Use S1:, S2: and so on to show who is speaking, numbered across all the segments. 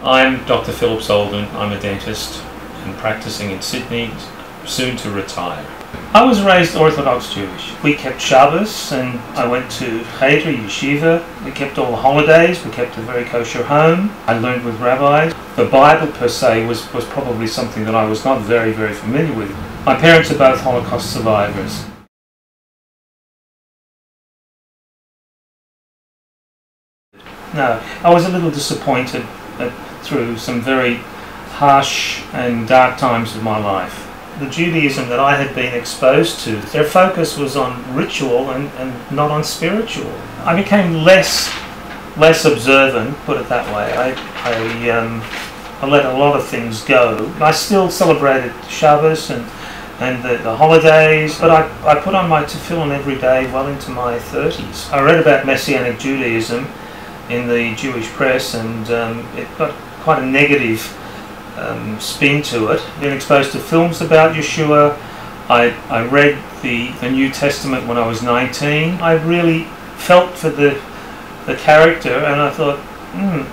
S1: I'm Dr. Phillip. I'm a dentist and practicing in Sydney, soon to retire. I was raised Orthodox Jewish. We kept Shabbos and I went to Cheder, Yeshiva. We kept all the holidays. We kept a very kosher home. I learned with rabbis. The Bible per se was probably something that I was not very familiar with. My parents are both Holocaust survivors. No, I was a little disappointed through some very harsh and dark times of my life. The Judaism that I had been exposed to, their focus was on ritual and not on spiritual. I became less observant, put it that way. I let a lot of things go. I still celebrated Shabbos and the holidays, but I put on my tefillin every day well into my 30s. I read about Messianic Judaism in the Jewish press, and it got quite a negative spin to it. Been exposed to films about Yeshua. I read the New Testament when I was 19. I really felt for the character, and I thought,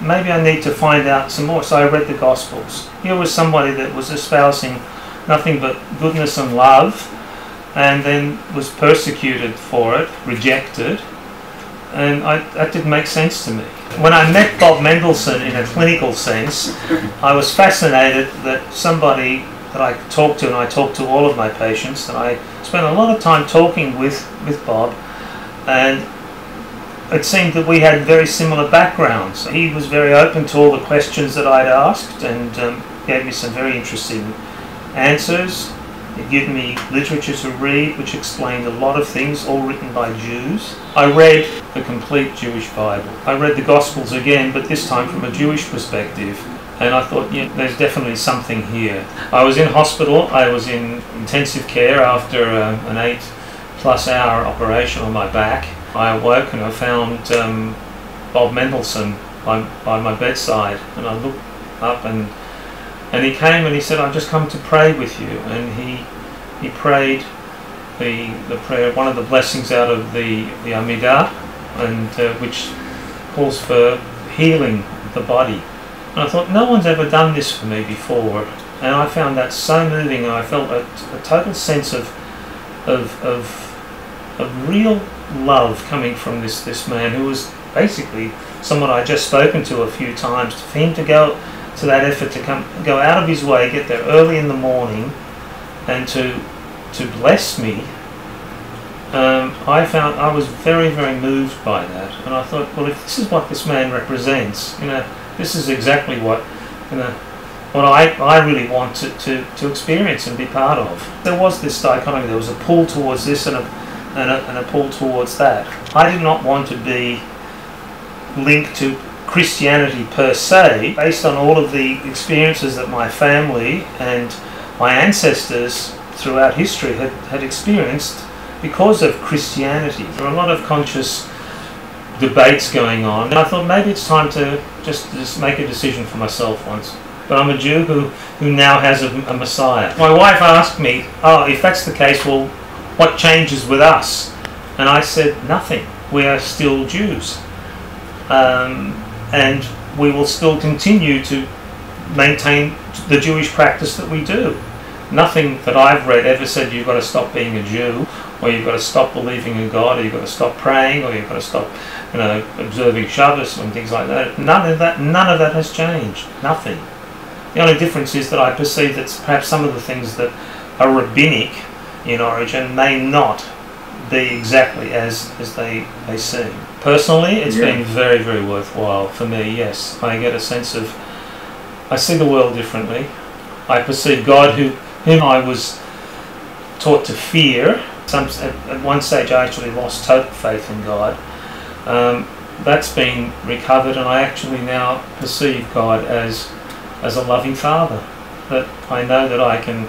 S1: maybe I need to find out some more. So I read the Gospels. Here was somebody that was espousing nothing but goodness and love, and then was persecuted for it, rejected, and that didn't make sense to me. When I met Bob Mendelsohn in a clinical sense, I was fascinated that somebody that I could talk to, and I talked to all of my patients, and I spent a lot of time talking with Bob, and it seemed that we had very similar backgrounds. He was very open to all the questions that I'd asked and gave me some very interesting answers. He gave me literature to read which explained a lot of things, all written by Jews. I read the complete Jewish Bible. I read the Gospels again, but this time from a Jewish perspective. And I thought, yeah, there's definitely something here. I was in hospital. I was in intensive care after an 8+ hour operation on my back. I awoke and I found Bob Mendelsohn by my bedside, and I looked up and he came and he said, "I've just come to pray with you." And he prayed the prayer, one of the blessings out of the Amidah, and which calls for healing the body. And I thought, no one's ever done this for me before, and I found that so moving. And I felt a total sense of real love coming from this man who was basically someone I'd just spoken to a few times. For him to go to that effort to go out of his way, get there early in the morning, and to bless me, I was very moved by that. And I thought, well, if this is what this man represents, this is exactly what I really wanted to experience and be part of. There was this dichotomy. There was a pull towards this and a pull towards that. I did not want to be linked to Christianity per se, based on all of the experiences that my family and my ancestors throughout history had experienced because of Christianity. There were a lot of conscious debates going on, and I thought maybe it's time to just make a decision for myself once. But I'm a Jew who now has a Messiah. My wife asked me, "Oh, if that's the case, well, what changes with us?" And I said, nothing. We are still Jews. And we will still continue to maintain the Jewish practice that we do. Nothing that I've read ever said you've got to stop being a Jew, or you've got to stop believing in God, or you've got to stop praying, or you've got to stop observing Shabbos and things like that. None of that has changed. Nothing. The only difference is that I perceive that perhaps some of the things that are rabbinic in origin may not be exactly as they seem. Personally, it's been very worthwhile for me, yes. I get a sense of, I see the world differently. I perceive God whom I was taught to fear. At one stage I actually lost total faith in God. That's been recovered, and I actually now perceive God as a loving Father. That I know that I can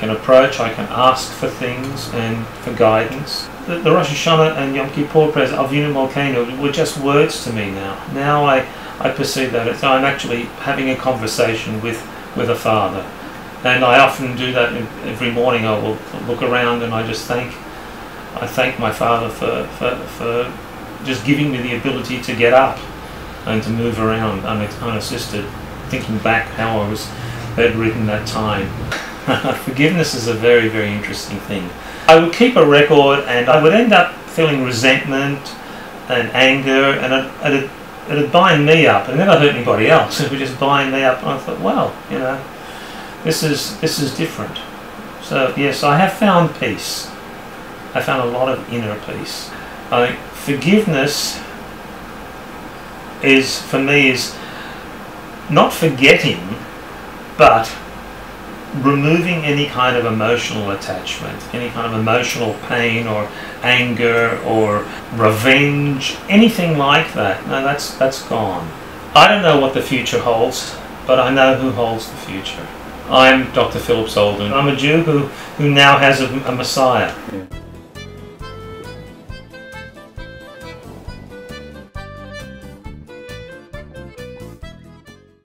S1: approach, I can ask for things and for guidance. The Rosh Hashanah and Yom Kippur prayers, Avinu Malkeinu, were just words to me now. Now I perceive that I'm actually having a conversation with a Father. And I often do that every morning. I will look around and I thank my Father for just giving me the ability to get up and to move around unassisted. thinking back how I was bedridden that time. Forgiveness is a very, very interesting thing. I would keep a record, and I would end up feeling resentment and anger, and it'd bind me up. It never hurt anybody else. It would just bind me up. And I thought, well, you know, this is different. So yes, I have found peace. I found a lot of inner peace. I think forgiveness is, for me, is not forgetting, but removing any kind of emotional attachment, any kind of emotional pain or anger or revenge, anything like that. No, that's gone. I don't know what the future holds, but I know who holds the future. I'm Dr. Phillip. I'm a Jew who now has a Messiah. Yeah.